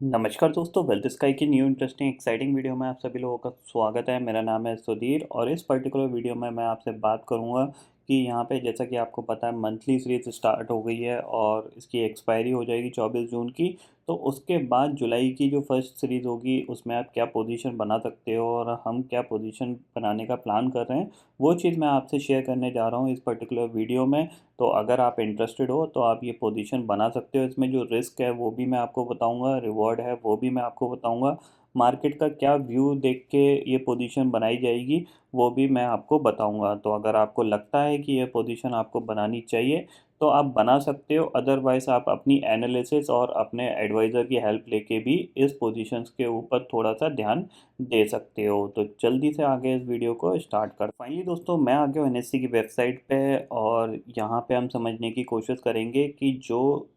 नमस्कार दोस्तों, wealth sky की न्यू इंटरेस्टिंग एक्साइटिंग वीडियो में आप सभी लोगों का स्वागत है। मेरा नाम है सुधीर और इस पर्टिकुलर वीडियो में मैं आपसे बात करूंगा कि यहाँ पे जैसा कि आपको पता है मंथली सीरीज स्टार्ट हो गई है और इसकी एक्सपायरी हो जाएगी 24 जून की। तो उसके बाद जुलाई की जो फर्स्ट सीरीज़ होगी उसमें आप क्या पोजीशन बना सकते हो और हम क्या पोजीशन बनाने का प्लान कर रहे हैं, वो चीज़ मैं आपसे शेयर करने जा रहा हूँ इस पर्टिकुलर वीडियो में। तो अगर आप इंटरेस्टेड हो तो आप ये पोजीशन बना सकते हो। इसमें जो रिस्क है वो भी मैं आपको बताऊंगा, रिवॉर्ड है वो भी मैं आपको बताऊंगा, मार्केट का क्या व्यू देख के ये पोजीशन बनाई जाएगी वो भी मैं आपको बताऊंगा। तो अगर आपको लगता है कि ये पोजीशन आपको बनानी चाहिए तो आप बना सकते हो, अदरवाइज़ आप अपनी एनालिसिस और अपने एडवाइज़र की हेल्प लेके भी इस पोजीशंस के ऊपर थोड़ा सा ध्यान दे सकते हो। तो जल्दी से आगे इस वीडियो को स्टार्ट कर फाइनली दोस्तों, मैं आ गया हूँ एनएससी की वेबसाइट पे और यहाँ पे हम समझने की कोशिश करेंगे कि जो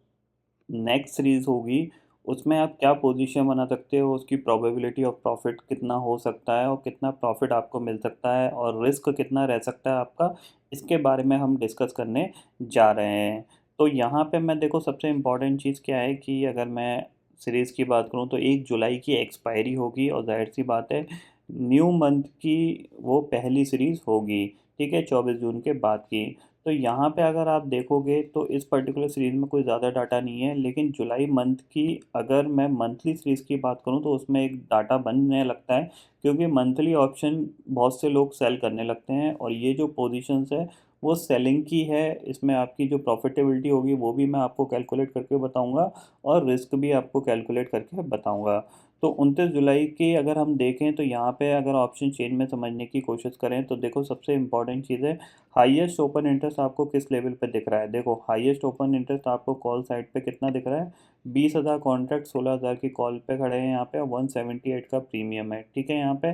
नेक्स्ट सीरीज़ होगी उसमें आप क्या पोजीशन बना सकते हो, उसकी प्रोबेबिलिटी ऑफ प्रॉफिट कितना हो सकता है और कितना प्रॉफिट आपको मिल सकता है और रिस्क कितना रह सकता है आपका, इसके बारे में हम डिस्कस करने जा रहे हैं। तो यहाँ पे मैं देखो सबसे इम्पॉर्टेंट चीज़ क्या है कि अगर मैं सीरीज़ की बात करूँ तो 1 जुलाई की एक्सपायरी होगी और जाहिर सी बात है न्यू मंथ की वो पहली सीरीज़ होगी, ठीक है, 24 जून के बाद की। तो यहाँ पे अगर आप देखोगे तो इस पर्टिकुलर सीरीज़ में कोई ज़्यादा डाटा नहीं है, लेकिन जुलाई मंथ की अगर मैं मंथली सीरीज़ की बात करूँ तो उसमें एक डाटा बनने लगता है, क्योंकि मंथली ऑप्शन बहुत से लोग सेल करने लगते हैं और ये जो पोजीशंस है वो सेलिंग की है। इसमें आपकी जो प्रॉफिटेबिलिटी होगी वो भी मैं आपको कैलकुलेट करके बताऊंगा और रिस्क भी आपको कैलकुलेट करके बताऊंगा। तो 29 जुलाई की अगर हम देखें तो यहाँ पे अगर ऑप्शन चेन में समझने की कोशिश करें तो देखो सबसे इंपॉर्टेंट चीज़ है हाईएस्ट ओपन इंटरेस्ट आपको किस लेवल पे दिख रहा है। देखो हाईएस्ट ओपन इंटरेस्ट आपको कॉल साइड पे कितना दिख रहा है, 20,000 कॉन्ट्रैक्ट 16,000 की कॉल पे खड़े हैं यहाँ पे, 178 का प्रीमियम है, ठीक है। यहाँ पे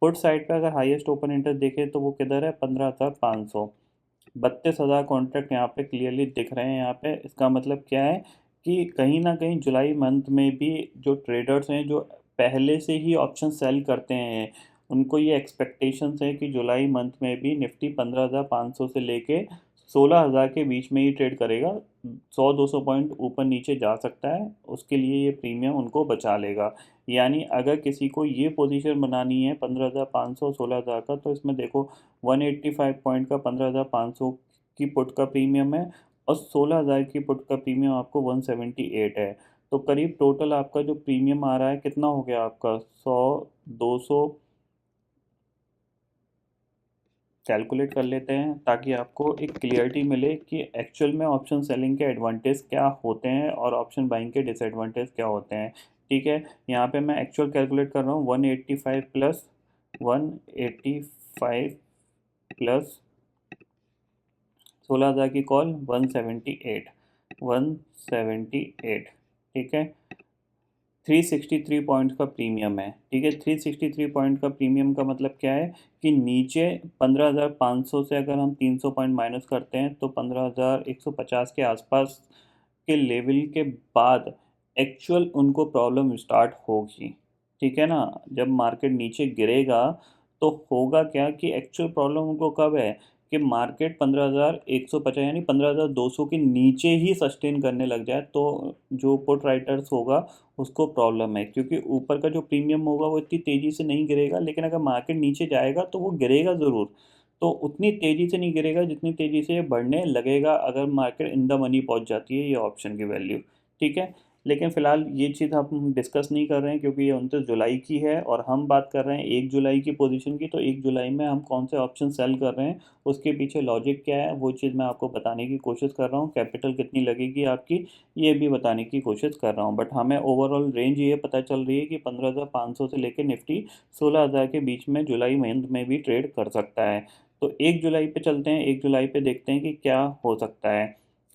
पुट साइड पे अगर हाईएस्ट ओपन इंटरेस्ट देखें तो वो किधर है, 15,500, 32,000 कॉन्ट्रैक्ट यहाँ पे क्लियरली दिख रहे हैं। यहाँ पे इसका मतलब क्या है कि कहीं ना कहीं जुलाई मंथ में भी जो ट्रेडर्स हैं जो पहले से ही ऑप्शन सेल करते हैं, उनको ये एक्सपेक्टेशंस है कि जुलाई मंथ में भी निफ्टी 15,500 से लेके 16,000 के बीच में ही ट्रेड करेगा। 100-200 पॉइंट ऊपर नीचे जा सकता है, उसके लिए ये प्रीमियम उनको बचा लेगा। यानी अगर किसी को ये पोजीशन बनानी है 15,500 16,000 का, तो इसमें देखो 185 पॉइंट का 15,500 की पुट का प्रीमियम है और 16,000 की पुट का प्रीमियम आपको 178 है। तो करीब टोटल आपका जो प्रीमियम आ रहा है कितना हो गया आपका, 100 200, कैलकुलेट कर लेते हैं ताकि आपको एक क्लियरिटी मिले कि एक्चुअल में ऑप्शन सेलिंग के एडवांटेज क्या होते हैं और ऑप्शन बाइंग के डिसएडवांटेज क्या होते हैं। ठीक है, यहाँ पे मैं एक्चुअल कैलकुलेट कर रहा हूँ, 185 प्लस 185 प्लस 16,000 की कॉल 178, 178, ठीक है। 363 पॉइंट्स का प्रीमियम है, ठीक है। 363 पॉइंट का प्रीमियम का मतलब क्या है कि नीचे 15,500 से अगर हम 300 पॉइंट माइनस करते हैं तो 15,150 के आसपास के लेवल के बाद एक्चुअल उनको प्रॉब्लम स्टार्ट होगी, ठीक है ना। जब मार्केट नीचे गिरेगा तो होगा क्या कि एक्चुअल प्रॉब्लम उनको कब है कि मार्केट 15,150 यानी 15,200 के नीचे ही सस्टेन करने लग जाए, तो जो पुट राइटर्स होगा उसको प्रॉब्लम है, क्योंकि ऊपर का जो प्रीमियम होगा वो इतनी तेज़ी से नहीं गिरेगा, लेकिन अगर मार्केट नीचे जाएगा तो वो गिरेगा ज़रूर। तो उतनी तेज़ी से नहीं गिरेगा जितनी तेज़ी से ये बढ़ने लगेगा अगर मार्केट इन द मनी पहुंच जाती है ये ऑप्शन की वैल्यू, ठीक है। लेकिन फ़िलहाल ये चीज़ हम डिस्कस नहीं कर रहे हैं क्योंकि ये 29 जुलाई की है और हम बात कर रहे हैं 1 जुलाई की पोजीशन की। तो 1 जुलाई में हम कौन से ऑप्शन सेल कर रहे हैं, उसके पीछे लॉजिक क्या है, वो चीज़ मैं आपको बताने की कोशिश कर रहा हूँ। कैपिटल कितनी लगेगी आपकी ये भी बताने की कोशिश कर रहा हूँ, बट हमें ओवरऑल रेंज ये पता चल रही है कि 15,500 से लेकर निफ्टी 16,000 के बीच में जुलाई मंथ में भी ट्रेड कर सकता है। तो 1 जुलाई पे चलते हैं, 1 जुलाई पे देखते हैं कि क्या हो सकता है,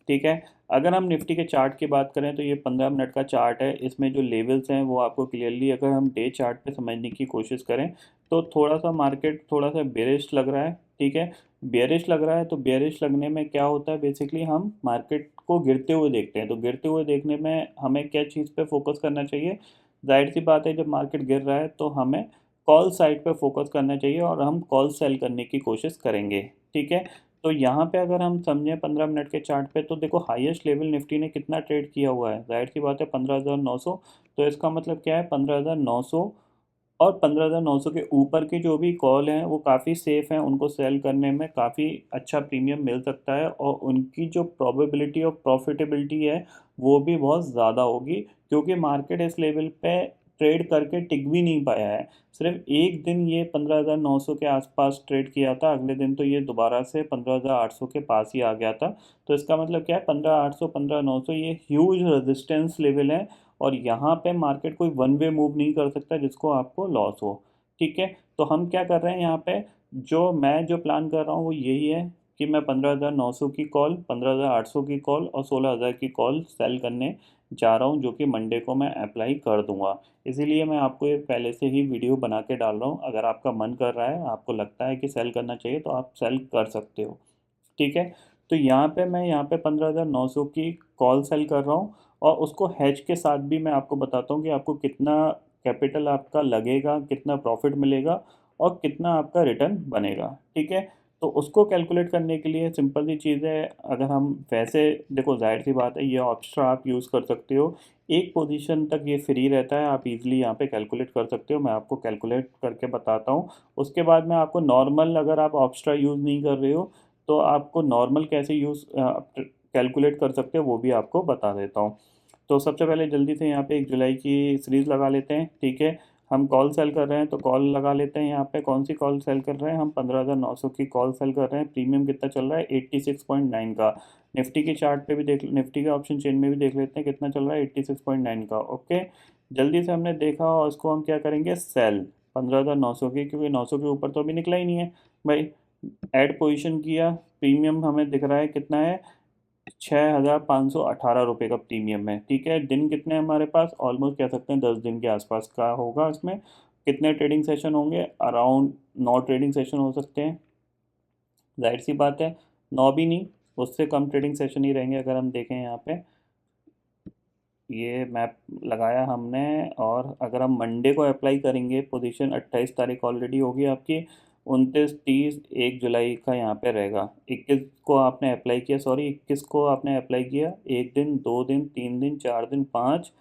ठीक है। अगर हम निफ्टी के चार्ट की बात करें तो ये 15 मिनट का चार्ट है, इसमें जो लेवल्स हैं वो आपको क्लियरली, अगर हम डे चार्ट पे समझने की कोशिश करें तो थोड़ा सा मार्केट थोड़ा सा बेरिश लग रहा है, ठीक है। बेरिश लग रहा है तो बेरिश लगने में क्या होता है, बेसिकली हम मार्केट को गिरते हुए देखते हैं। तो गिरते हुए देखने में हमें क्या चीज़ पे फोकस करना चाहिए, जाहिर सी बात है जब मार्केट गिर रहा है तो हमें कॉल साइड पे फोकस करना चाहिए और हम कॉल सेल करने की कोशिश करेंगे, ठीक है। तो यहाँ पे अगर हम समझें 15 मिनट के चार्ट पे, तो देखो हाईएस्ट लेवल निफ्टी ने कितना ट्रेड किया हुआ है, जाहिर सी बात है 15,900। तो इसका मतलब क्या है, 15,900 और 15,900 के ऊपर की जो भी कॉल हैं वो काफ़ी सेफ़ हैं, उनको सेल करने में काफ़ी अच्छा प्रीमियम मिल सकता है, और उनकी जो प्रोबेबिलिटी ऑफ प्रॉफिटेबिलिटी है वो भी बहुत ज़्यादा होगी, क्योंकि मार्केट इस लेवल पे ट्रेड करके टिक भी नहीं पाया है। सिर्फ एक दिन ये 15,900 के आसपास ट्रेड किया था, अगले दिन तो ये दोबारा से 15,800 के पास ही आ गया था। तो इसका मतलब क्या है, 15,800 15,900 ये ह्यूज रेजिस्टेंस लेवल है, और यहाँ पे मार्केट कोई वन वे मूव नहीं कर सकता जिसको आपको लॉस हो। ठीक है, तो हम क्या कर रहे हैं यहाँ पे, जो प्लान कर रहा हूँ वो यही है कि मैं 15,900 की कॉल, 15,800 की कॉल और 16,000 की कॉल सेल करने जा रहा हूँ, जो कि मंडे को मैं अप्लाई कर दूंगा। इसीलिए मैं आपको ये पहले से ही वीडियो बना के डाल रहा हूँ। अगर आपका मन कर रहा है, आपको लगता है कि सेल करना चाहिए, तो आप सेल कर सकते हो। ठीक है, तो यहाँ पे 15,900 की कॉल सेल कर रहा हूँ, और उसको हेज के साथ भी मैं आपको बताता हूँ कि आपको कितना कैपिटल आपका लगेगा, कितना प्रॉफिट मिलेगा, और कितना आपका रिटर्न बनेगा। ठीक है, तो उसको कैलकुलेट करने के लिए सिंपल सी चीज़ है, अगर हम वैसे देखो, जाहिर सी बात है ये ऑप्शन आप यूज़ कर सकते हो, एक पोजीशन तक ये फ्री रहता है, आप इजीली यहाँ पे कैलकुलेट कर सकते हो। मैं आपको कैलकुलेट करके बताता हूँ। उसके बाद मैं आपको नॉर्मल, अगर आप ऑप्स्ट्रा यूज़ नहीं कर रहे हो तो आपको नॉर्मल कैसे यूज़ कैलकुलेट कर सकते हो वो भी आपको बता देता हूँ। तो सबसे पहले जल्दी से यहाँ पे 1 जुलाई की सीरीज़ लगा लेते हैं। ठीक है, हम कॉल सेल कर रहे हैं तो कॉल लगा लेते हैं। यहाँ पे कौन सी कॉल सेल कर रहे हैं हम, 15,900 की कॉल सेल कर रहे हैं। प्रीमियम कितना चल रहा है, 86.9 का। निफ्टी के चार्ट पे भी देख, निफ्टी के ऑप्शन चेन में भी देख लेते हैं कितना चल रहा है, 86.9 का। ओके, जल्दी से हमने देखा, और उसको हम क्या करेंगे, सेल 15,900 की, क्योंकि 900 के ऊपर तो अभी निकला ही नहीं है भाई। ऐड पोजीशन किया, प्रीमियम हमें दिख रहा है कितना है, 6,518 रुपये का प्रीमियम है। ठीक है, दिन कितने हैं हमारे पास, ऑलमोस्ट कह सकते हैं 10 दिन के आसपास का होगा। इसमें कितने ट्रेडिंग सेशन होंगे, अराउंड 9 ट्रेडिंग सेशन हो सकते हैं। जाहिर सी बात है 9 भी नहीं, उससे कम ट्रेडिंग सेशन ही रहेंगे। अगर हम देखें यहाँ पे ये मैप लगाया हमने, और अगर हम मंडे को अप्लाई करेंगे, पोजीशन 28 तारीख ऑलरेडी होगी आपकी, 29 30 1 जुलाई का यहाँ पे रहेगा। 21 को आपने अप्लाई किया, सॉरी 21 को आपने अप्लाई किया, एक दिन, 2 दिन, 3 दिन, 4 दिन, 5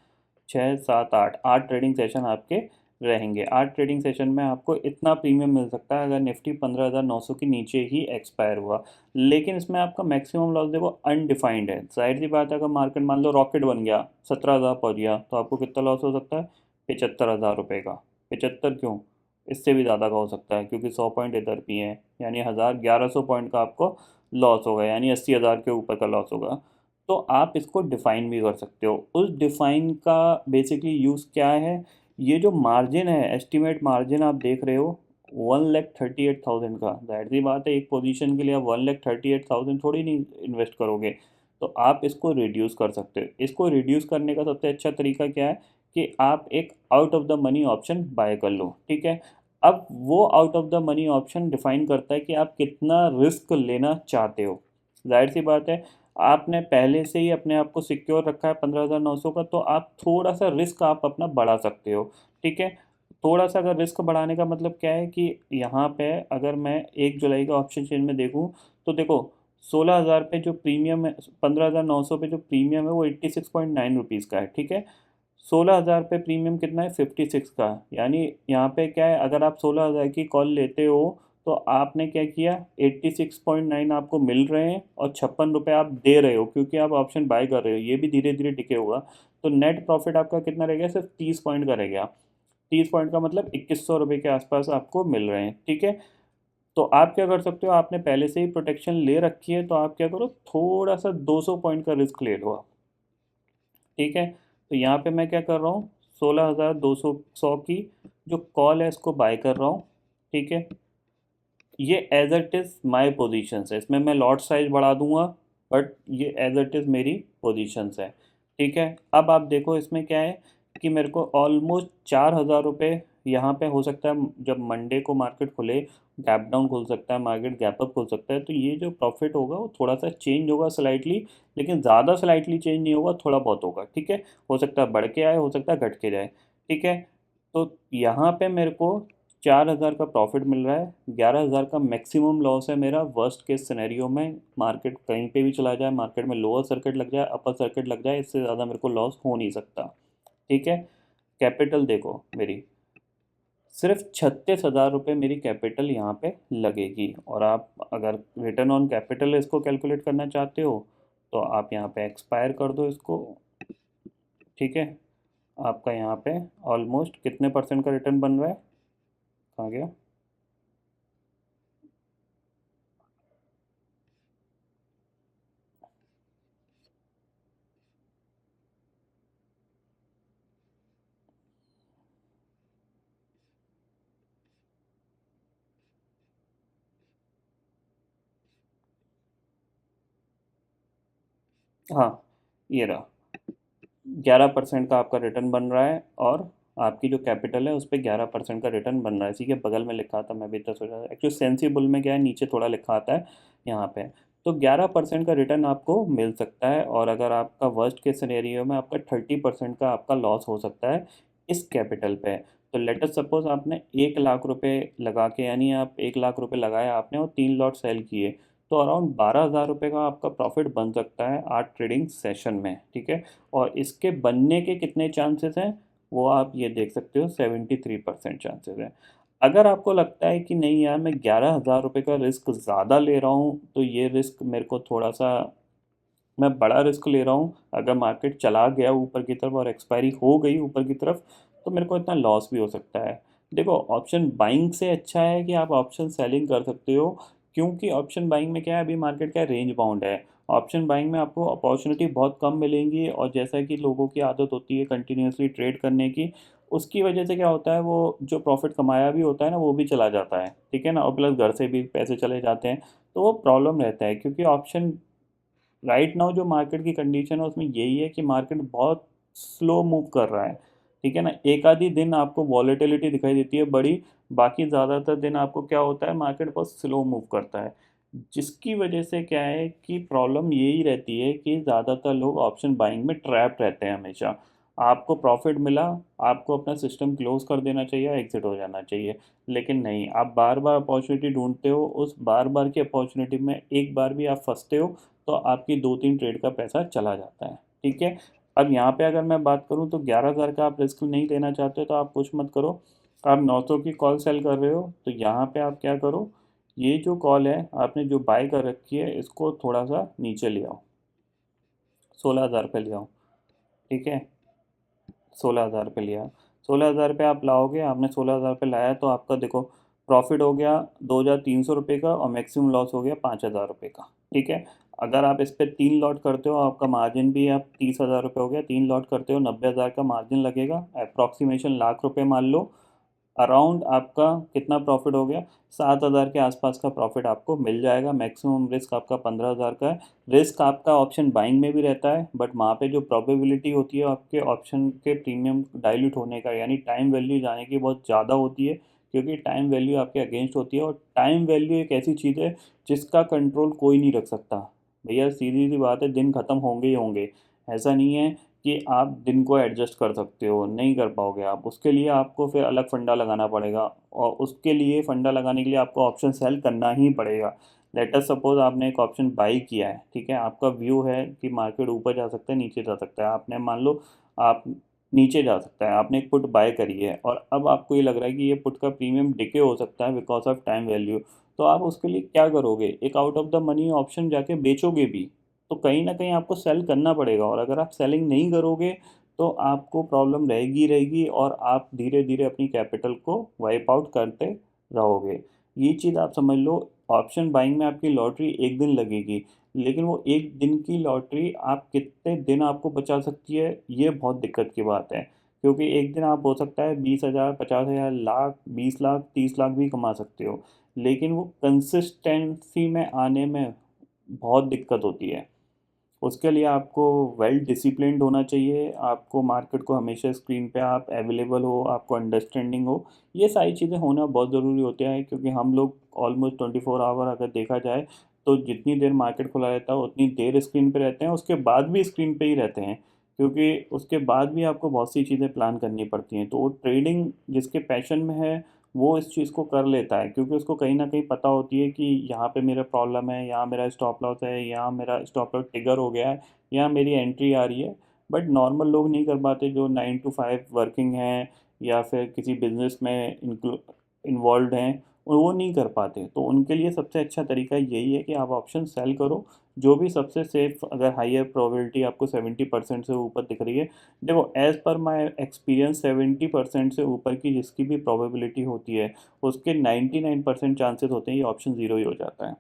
6 7 8 8 ट्रेडिंग सेशन आपके रहेंगे। 8 ट्रेडिंग सेशन में आपको इतना प्रीमियम मिल सकता है, अगर निफ्टी 15,900 के नीचे ही एक्सपायर हुआ। लेकिन इसमें आपका मैक्सिमम लॉस देखो अनडिफाइंड है। जाहिर सी बात है, अगर मार्केट मान लो रॉकेट बन गया, 17,000 पहुँच गया, तो आपको कितना लॉस हो सकता है, 75,000 रुपये का। 75 क्यों, इससे भी ज़्यादा का हो सकता है, क्योंकि 100 पॉइंट इधर भी हैं, यानी 1100 पॉइंट का आपको लॉस होगा, यानी 80,000 के ऊपर का लॉस होगा। तो आप इसको डिफ़ाइन भी कर सकते हो। उस डिफ़ाइन का बेसिकली यूज़ क्या है, ये जो मार्जिन है, एस्टीमेट मार्जिन आप देख रहे हो 1,38,000 का। ज़ाहिर सी बात है, एक पोजीशन के लिए आप 1,38,000 थोड़ी नहीं इन्वेस्ट करोगे, तो आप इसको रिड्यूस कर सकते हो। इसको रिड्यूस करने का सबसे अच्छा तरीका क्या है कि आप एक out of the money option buy कर लो। ठीक है, अब वो out of the money option define करता है कि आप कितना रिस्क लेना चाहते हो। जाहिर सी बात है, आपने पहले से ही अपने आप को सिक्योर रखा है 15,900 का, तो आप थोड़ा सा रिस्क आप अपना बढ़ा सकते हो। ठीक है, थोड़ा सा अगर रिस्क बढ़ाने का मतलब क्या है कि यहाँ पे अगर मैं 1 जुलाई का ऑप्शन चेन में देखूँ, तो देखो 16,000 पे जो प्रीमियम है, 15,900 पे जो प्रीमियम है वो 86.9 रुपीज़ का है। ठीक है, 16,000 पे प्रीमियम कितना है, 56 का। यानी यहाँ पे क्या है, अगर आप 16,000 की कॉल लेते हो, तो आपने क्या किया, 86.9 आपको मिल रहे हैं, और 56 रुपये आप दे रहे हो, क्योंकि आप ऑप्शन बाय कर रहे हो, ये भी धीरे धीरे टिके होगा। तो नेट प्रॉफिट आपका कितना रह गया, सिर्फ 30 पॉइंट का रह गया। 30 पॉइंट का मतलब 2100 रुपये के आसपास आपको मिल रहे हैं। ठीक है, तो आप क्या कर सकते हो, आपने पहले से ही प्रोटेक्शन ले रखी है, तो आप क्या करो, थोड़ा सा 200 पॉइंट का रिस्क ले लो आप। ठीक है, तो यहाँ पे मैं क्या कर रहा हूँ, 16,200 की जो कॉल है इसको बाय कर रहा हूँ। ठीक है, ये as it is my positions है, इसमें मैं लॉट साइज बढ़ा दूंगा, बट ये एज इट इज़ मेरी पोजीशंस है। ठीक है, अब आप देखो इसमें क्या है कि मेरे को ऑलमोस्ट 4,000 रुपये यहाँ पे हो सकता है, जब मंडे को मार्केट खुले गैप डाउन खुल सकता है, मार्केट गैप अप खुल सकता है, तो ये जो प्रॉफिट होगा वो थोड़ा सा चेंज होगा स्लाइटली, लेकिन ज़्यादा स्लाइटली चेंज नहीं होगा, थोड़ा बहुत होगा। ठीक है, हो सकता है बढ़ के आए, हो सकता है घट के जाए। ठीक है, तो यहाँ पे मेरे को 4,000 का प्रॉफिट मिल रहा है, 11,000 का मैक्सिमम लॉस है मेरा वर्स्ट केस सिनेरियो में। मार्केट कहीं पे भी चला जाए, मार्केट में लोअर सर्किट लग जाए, अपर सर्किट लग जाए, इससे ज़्यादा मेरे को लॉस हो नहीं सकता। ठीक है। कैपिटल देखो मेरी, सिर्फ 36,000 रुपये मेरी कैपिटल यहाँ पे लगेगी। और आप अगर रिटर्न ऑन कैपिटल इसको कैलकुलेट करना चाहते हो तो आप यहाँ पे एक्सपायर कर दो इसको। ठीक है। आपका यहाँ पे ऑलमोस्ट कितने परसेंट का रिटर्न बन रहा है, कहाँ गया? हाँ, ये रहा। 11% का आपका रिटर्न बन रहा है, और आपकी जो कैपिटल है उस पर 11% का रिटर्न बन रहा है। इसी के बगल में लिखा था, मैं भी इतना सोचा था एक्चुअली सेंसिबल में क्या है, नीचे थोड़ा लिखा आता है यहाँ पे। तो 11% का रिटर्न आपको मिल सकता है, और अगर आपका वर्स्ट के सिनेरियो में आपका 30% का आपका लॉस हो सकता है इस कैपिटल पे। तो लेट अस सपोज आपने 1 लाख रुपए लगा के, यानी आप 1 लाख रुपए लगाया आपने और 3 लॉट सेल किए, तो अराउंड 12,000 रुपये का आपका प्रॉफिट बन सकता है 8 ट्रेडिंग सेशन में। ठीक है। और इसके बनने के कितने चांसेस हैं वो आप ये देख सकते हो, 73% चांसेस हैं। अगर आपको लगता है कि नहीं यार मैं 11,000 रुपये का रिस्क ज़्यादा ले रहा हूँ, तो ये रिस्क मेरे को थोड़ा सा, मैं बड़ा रिस्क ले रहा हूँ, अगर मार्केट चला गया ऊपर की तरफ और एक्सपायरी हो गई ऊपर की तरफ तो मेरे को इतना लॉस भी हो सकता है। देखो, ऑप्शन बाइंग से अच्छा है कि आप ऑप्शन सेलिंग कर सकते हो, क्योंकि ऑप्शन बाइंग में क्या है, अभी मार्केट का रेंज बाउंड है। ऑप्शन बाइंग में आपको अपॉर्चुनिटी बहुत कम मिलेंगी, और जैसा कि लोगों की आदत होती है कंटिन्यूसली ट्रेड करने की, उसकी वजह से क्या होता है, वो जो प्रॉफिट कमाया भी होता है ना वो भी चला जाता है। ठीक है ना, और प्लस घर से भी पैसे चले जाते हैं, तो वो प्रॉब्लम रहता है। क्योंकि ऑप्शन राइट नाउ जो मार्केट की कंडीशन है उसमें यही है कि मार्केट बहुत स्लो मूव कर रहा है। ठीक है ना, एक आधी दिन आपको वॉलेटिलिटी दिखाई देती है बड़ी, बाकी ज़्यादातर दिन आपको क्या होता है, मार्केट बहुत स्लो मूव करता है। जिसकी वजह से क्या है कि प्रॉब्लम यही रहती है कि ज़्यादातर लोग ऑप्शन बाइंग में ट्रैप रहते हैं हमेशा। आपको प्रॉफिट मिला, आपको अपना सिस्टम क्लोज कर देना चाहिए, एग्जिट हो जाना चाहिए। लेकिन नहीं, आप बार बार अपॉर्चुनिटी ढूंढते हो, उस बार बार की अपॉर्चुनिटी में एक बार भी आप फंसते हो तो आपकी 2-3 ट्रेड का पैसा चला जाता है। ठीक है। अब यहाँ पे अगर मैं बात करूँ तो 11,000 का आप रिस्क नहीं लेना चाहते तो आप कुछ मत करो। आप 900 की कॉल सेल कर रहे हो तो यहाँ पे आप क्या करो, ये जो कॉल है आपने जो बाय कर रखी है इसको थोड़ा सा नीचे ले आओ, 16,000 पे ले आओ। ठीक है। 16,000 पे लिया, 16,000 पे आप लाओगे, आपने 16,000 पे लाया तो आपका देखो प्रॉफिट हो गया 2,300 रुपये का, और मैक्सिमम लॉस हो गया 5,000 रुपये का। ठीक है। अगर आप इस पर 3 लॉट करते हो, आपका मार्जिन भी आप 30,000 रुपये हो गया, 3 लॉट करते हो 90,000 का मार्जिन लगेगा, अप्रॉक्सीमेशन लाख रुपये मान लो। अराउंड आपका कितना प्रॉफिट हो गया, 7,000 के आसपास का प्रॉफिट आपको मिल जाएगा। मैक्सिमम रिस्क आपका 15,000 का है। रिस्क आपका ऑप्शन बाइंग में भी रहता है, बट वहाँ पे जो प्रोबेबिलिटी होती है आपके ऑप्शन के प्रीमियम डाइल्यूट होने का, यानी टाइम वैल्यू जाने की बहुत ज़्यादा होती है, क्योंकि टाइम वैल्यू आपके अगेंस्ट होती है। और टाइम वैल्यू एक ऐसी चीज़ है जिसका कंट्रोल कोई नहीं रख सकता। भैया सीधी सी बात है, दिन ख़त्म होंगे ही होंगे। ऐसा नहीं है कि आप दिन को एडजस्ट कर सकते हो, नहीं कर पाओगे आप। उसके लिए आपको फिर अलग फंडा लगाना पड़ेगा, और उसके लिए फंडा लगाने के लिए आपको ऑप्शन सेल करना ही पड़ेगा। लेट अस सपोज आपने एक ऑप्शन बाई किया है, ठीक है, आपका व्यू है कि मार्केट ऊपर जा सकता है नीचे जा सकता है, आपने मान लो आप नीचे जा सकता है, आपने एक पुट बाय करी है, और अब आपको ये लग रहा है कि ये पुट का प्रीमियम डिके हो सकता है बिकॉज ऑफ टाइम वैल्यू। तो आप उसके लिए क्या करोगे, एक out of the money option जाके बेचोगे भी, तो कहीं ना कहीं आपको सेल करना पड़ेगा। और अगर आप सेलिंग नहीं करोगे तो आपको प्रॉब्लम रहेगी रहेगी, और आप धीरे धीरे अपनी कैपिटल को वाइप आउट करते रहोगे। ये चीज़ आप समझ लो। ऑप्शन बाइंग में आपकी लॉटरी एक दिन लगेगी, लेकिन वो एक दिन की लॉटरी आप कितने दिन आपको बचा सकती है, ये बहुत दिक्कत की बात है। क्योंकि एक दिन आप हो सकता है 20,000, 50,000, लाख, 20 लाख, 30 लाख भी कमा सकते हो, लेकिन वो कंसिस्टेंसी में आने में बहुत दिक्कत होती है। उसके लिए आपको वेल डिसिप्लिन्ड होना चाहिए, आपको मार्केट को हमेशा स्क्रीन पे आप अवेलेबल हो, आपको अंडरस्टैंडिंग हो। ये सारी चीज़ें होना बहुत ज़रूरी होता है, क्योंकि हम लोग ऑलमोस्ट 24 आवर अगर देखा जाए तो जितनी देर मार्केट खुला रहता है उतनी देर स्क्रीन पे रहते हैं, उसके बाद भी स्क्रीन पे ही रहते हैं, क्योंकि उसके बाद भी आपको बहुत सी चीज़ें प्लान करनी पड़ती हैं। तो वो ट्रेडिंग जिसके पैशन में है वो इस चीज़ को कर लेता है, क्योंकि उसको कहीं न कहीं पता होती है कि यहाँ पे मेरा प्रॉब्लम है, यहाँ मेरा स्टॉप लॉस है, यहाँ मेरा स्टॉप लॉस ट्रिगर हो गया है, यहाँ मेरी एंट्री आ रही है। बट नॉर्मल लोग नहीं कर पाते, जो 9 टू 5 वर्किंग हैं या फिर किसी बिज़नेस में इन्वॉल्व्ड हैं, और वो नहीं कर पाते। तो उनके लिए सबसे अच्छा तरीका यही है कि आप ऑप्शन सेल करो, जो भी सबसे सेफ, अगर हाईयर प्रोबेबिलिटी आपको 70% से ऊपर दिख रही है। देखो, एज़ पर माय एक्सपीरियंस 70% से ऊपर की जिसकी भी प्रोबेबिलिटी होती है, उसके 99% चांसेस होते हैं ये ऑप्शन ज़ीरो ही हो जाता है।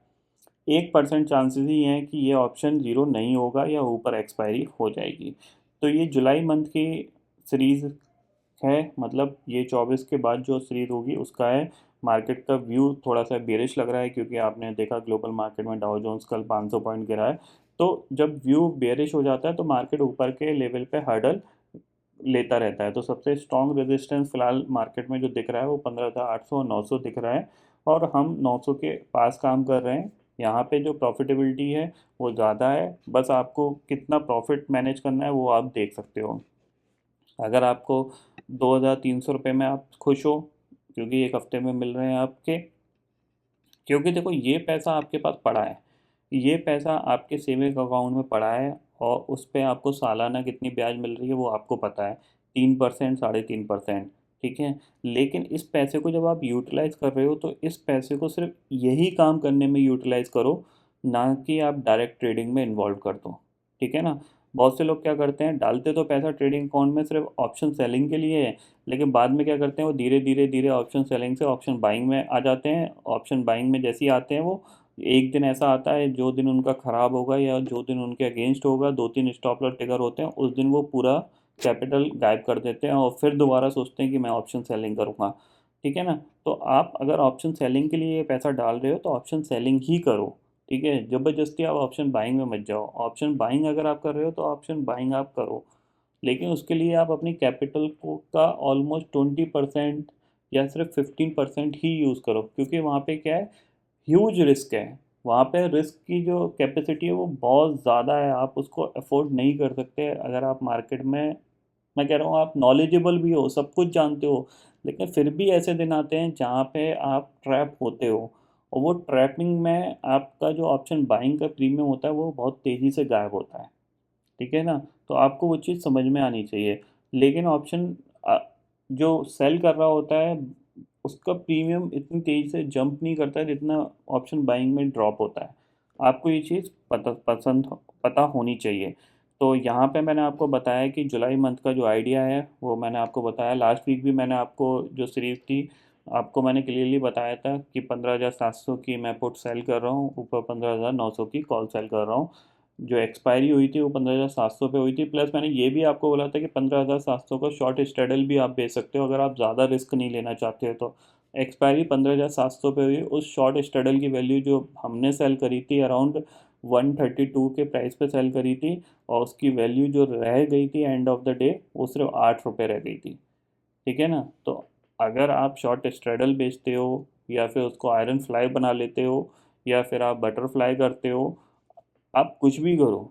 1% चांसेस ही हैं कि ये ऑप्शन ज़ीरो नहीं होगा या ऊपर एक्सपायरी हो जाएगी। तो ये जुलाई मंथ की सीरीज़ है, मतलब ये 24 के बाद जो सीरीज़ होगी उसका है। मार्केट का व्यू थोड़ा सा बेरिश लग रहा है, क्योंकि आपने देखा ग्लोबल मार्केट में डाउ जोन्स कल 500 पॉइंट गिरा है। तो जब व्यू बेरिश हो जाता है तो मार्केट ऊपर के लेवल पे हर्डल लेता रहता है। तो सबसे स्ट्रॉन्ग रेजिस्टेंस फिलहाल मार्केट में जो दिख रहा है वो 15,800 और 900 दिख रहा है, और हम 900 के पास काम कर रहे हैं। यहाँ पे जो प्रॉफिटेबिलिटी है वो ज़्यादा है, बस आपको कितना प्रॉफिट मैनेज करना है वो आप देख सकते हो। अगर आपको 2,300 रुपये में आप खुश हो, क्योंकि एक हफ्ते में मिल रहे हैं आपके, क्योंकि देखो ये पैसा आपके पास पड़ा है, ये पैसा आपके सेविंग अकाउंट में पड़ा है, और उस पे आपको सालाना कितनी ब्याज मिल रही है वो आपको पता है, 3%, 3.5%। ठीक है। लेकिन इस पैसे को जब आप यूटिलाइज कर रहे हो तो इस पैसे को सिर्फ यही काम करने में यूटिलाइज करो, ना कि आप डायरेक्ट ट्रेडिंग में इन्वॉल्व कर दो। ठीक है ना। बहुत से लोग क्या करते हैं, डालते तो पैसा ट्रेडिंग अकाउंट में सिर्फ ऑप्शन सेलिंग के लिए है, लेकिन बाद में क्या करते हैं, वो धीरे धीरे धीरे ऑप्शन सेलिंग से ऑप्शन बाइंग में आ जाते हैं। ऑप्शन बाइंग में जैसे ही आते हैं, वो एक दिन ऐसा आता है जो दिन उनका ख़राब होगा या जो दिन उनके अगेंस्ट होगा, 2-3 स्टॉप लॉस ट्रिगर होते हैं, उस दिन वो पूरा कैपिटल गायब कर देते हैं और फिर दोबारा सोचते हैं कि मैं ऑप्शन सेलिंग करूँगा। ठीक है ना। तो आप अगर ऑप्शन सेलिंग के लिए ये पैसा डाल रहे हो तो ऑप्शन सेलिंग ही करो। ठीक है, ज़बरदस्ती आप ऑप्शन बाइंग में मत जाओ। ऑप्शन बाइंग अगर आप कर रहे हो तो ऑप्शन बाइंग आप करो, लेकिन उसके लिए आप अपनी कैपिटल को का ऑलमोस्ट 20% या सिर्फ 15% ही यूज़ करो, क्योंकि वहाँ पे क्या है, ह्यूज रिस्क है। वहाँ पे रिस्क की जो कैपेसिटी है वो बहुत ज़्यादा है, आप उसको अफोर्ड नहीं कर सकते। अगर आप मार्केट में, मैं कह रहा हूँ, आप नॉलेजेबल भी हो, सब कुछ जानते हो, लेकिन फिर भी ऐसे दिन आते हैं जहाँ पे आप ट्रैप होते हो, और वो ट्रैपिंग में आपका जो ऑप्शन बाइंग का प्रीमियम होता है वो बहुत तेज़ी से गायब होता है। ठीक है ना। तो आपको वो चीज़ समझ में आनी चाहिए। लेकिन ऑप्शन जो सेल कर रहा होता है उसका प्रीमियम इतनी तेज़ी से जंप नहीं करता है जितना ऑप्शन बाइंग में ड्रॉप होता है। आपको ये चीज़ पता होनी चाहिए। तो यहाँ पे मैंने आपको बताया कि जुलाई मंथ का जो आइडिया है वो मैंने आपको बताया। लास्ट वीक भी मैंने आपको जो सीरीज़ थी, आपको मैंने क्लियरली बताया था कि 15,700 की मैं पुट सेल कर रहा हूँ, ऊपर 15,900 की कॉल सेल कर रहा हूँ। जो एक्सपायरी हुई थी वो 15,700 पे हुई थी। प्लस मैंने ये भी आपको बोला था कि 15,700 का शॉर्ट स्ट्रेडल भी आप बेच सकते हो अगर आप ज़्यादा रिस्क नहीं लेना चाहते हो तो। एक्सपायरी 15,700 पे हुई। उस शॉर्ट स्ट्रेडल की वैल्यू जो हमने सेल करी थी अराउंड 132 के प्राइस पे सेल करी थी, और उसकी वैल्यू जो रह गई थी एंड ऑफ द डे वो सिर्फ 8 रुपये रह गई थी। ठीक है ना। तो अगर आप शॉर्ट स्ट्रेडल बेचते हो या फिर उसको आयरन फ्लाई बना लेते हो या फिर आप बटरफ्लाई करते हो, आप कुछ भी करो,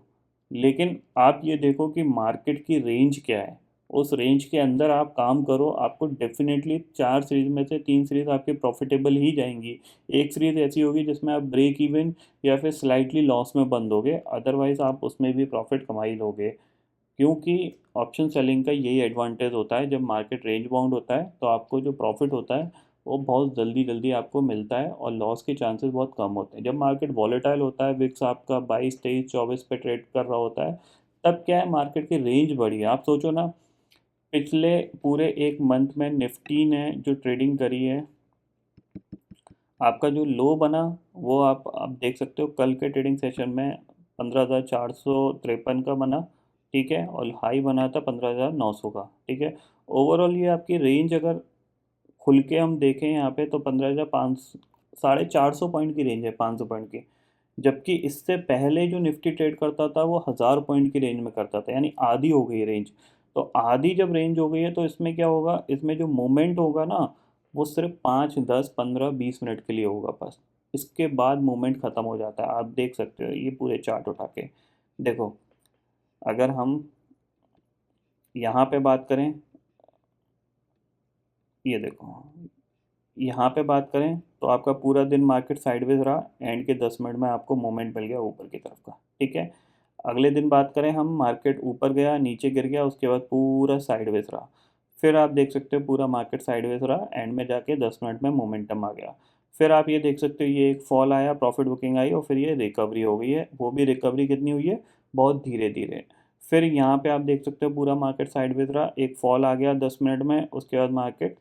लेकिन आप ये देखो कि मार्केट की रेंज क्या है। उस रेंज के अंदर आप काम करो, आपको डेफिनेटली 4 सीरीज़ में से 3 सीरीज़ आपकी प्रॉफिटेबल ही जाएँगी। एक सीरीज़ ऐसी होगी जिसमें आप ब्रेक इवन या फिर स्लाइटली लॉस में बंद होगे, अदरवाइज़ आप उसमें भी प्रॉफिट कमा ही लोगे। क्योंकि ऑप्शन सेलिंग का यही एडवांटेज होता है, जब मार्केट रेंज बाउंड होता है तो आपको जो प्रॉफिट होता है वो बहुत जल्दी जल्दी आपको मिलता है और लॉस के चांसेस बहुत कम होते हैं। जब मार्केट वॉलेटाइल होता है, विक्स आपका 22, 23, 24 पे ट्रेड कर रहा होता है, तब क्या है, मार्केट की रेंज बढ़ी है। आप सोचो ना, पिछले पूरे एक मंथ में निफ्टी ने जो ट्रेडिंग करी है, आपका जो लो बना वो आप देख सकते हो कल के ट्रेडिंग सेशन में 15,453 का बना। ठीक है, और हाई बना था 15,900 का। ठीक है। ओवरऑल ये आपकी रेंज अगर खुल के हम देखें यहाँ पे तो 15,500, 450 पॉइंट की रेंज है, 500 पॉइंट की। जबकि इससे पहले जो निफ्टी ट्रेड करता था वो 1,000 पॉइंट की रेंज में करता था, यानी आधी हो गई रेंज। तो आधी जब रेंज हो गई है तो इसमें क्या होगा, इसमें जो मूवमेंट होगा ना वो सिर्फ 5, 10, 15, 20 मिनट के लिए होगा बस। इसके बाद मूवमेंट ख़त्म हो जाता है। आप देख सकते हो ये पूरे चार्ट उठा के देखो। अगर हम यहाँ पे बात करें, ये देखो, यहाँ पे बात करें तो आपका पूरा दिन मार्केट साइडवेज रहा, एंड के 10 मिनट में आपको मोमेंट मिल गया ऊपर की तरफ का, ठीक है। अगले दिन बात करें हम, मार्केट ऊपर गया, नीचे गिर गया, उसके बाद पूरा साइडवेज रहा। फिर आप देख सकते हो पूरा मार्केट साइडवेज रहा, एंड में जाके 10 मिनट में मोमेंटम आ गया। फिर आप ये देख सकते हो ये एक फॉल आया, प्रॉफिट बुकिंग आई और फिर ये रिकवरी हो गई है। वो भी रिकवरी कितनी हुई है, बहुत धीरे धीरे। फिर यहाँ पे आप देख सकते हो पूरा मार्केट साइडवेज रहा, एक फॉल आ गया 10 मिनट में, उसके बाद मार्केट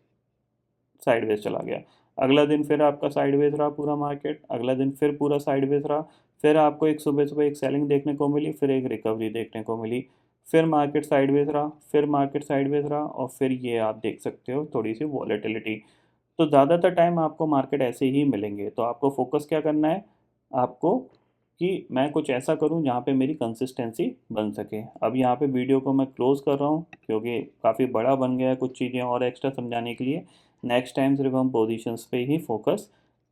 साइडवेज चला गया। अगला दिन फिर आपका साइडवेज रहा पूरा मार्केट, अगला दिन फिर पूरा साइडवेज रहा। फिर आपको एक सुबह सुबह एक सेलिंग देखने को मिली, फिर एक रिकवरी देखने को मिली। फिर मार्केट साइडवेज रहा, फिर मार्केट साइडवेज रहा, और फिर ये आप देख सकते हो थोड़ी सी वॉलेटिलिटी। तो ज़्यादातर टाइम आपको मार्केट ऐसे ही मिलेंगे। तो आपको फोकस क्या करना है, आपको कि मैं कुछ ऐसा करूं जहां पे मेरी कंसिस्टेंसी बन सके। अब यहाँ पे वीडियो को मैं क्लोज़ कर रहा हूं क्योंकि काफ़ी बड़ा बन गया है, कुछ चीज़ें और एक्स्ट्रा समझाने के लिए। नेक्स्ट टाइम सिर्फ हम पोजीशंस पे ही फोकस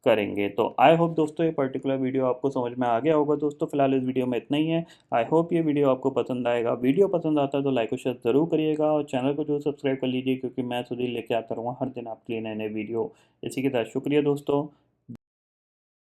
करेंगे। तो आई होप दोस्तों ये पर्टिकुलर वीडियो आपको समझ में आ गया होगा। दोस्तों फिलहाल इस वीडियो में इतना ही है। आई होप ये वीडियो आपको पसंद आएगा। वीडियो पसंद आता है तो लाइक और शेयर ज़रूर करिएगा, और चैनल को जो सब्सक्राइब कर लीजिए, क्योंकि मैं सुधीर लेके आता रहूँगा हर दिन आपके लिए नए नए वीडियो। इसी के साथ शुक्रिया दोस्तों।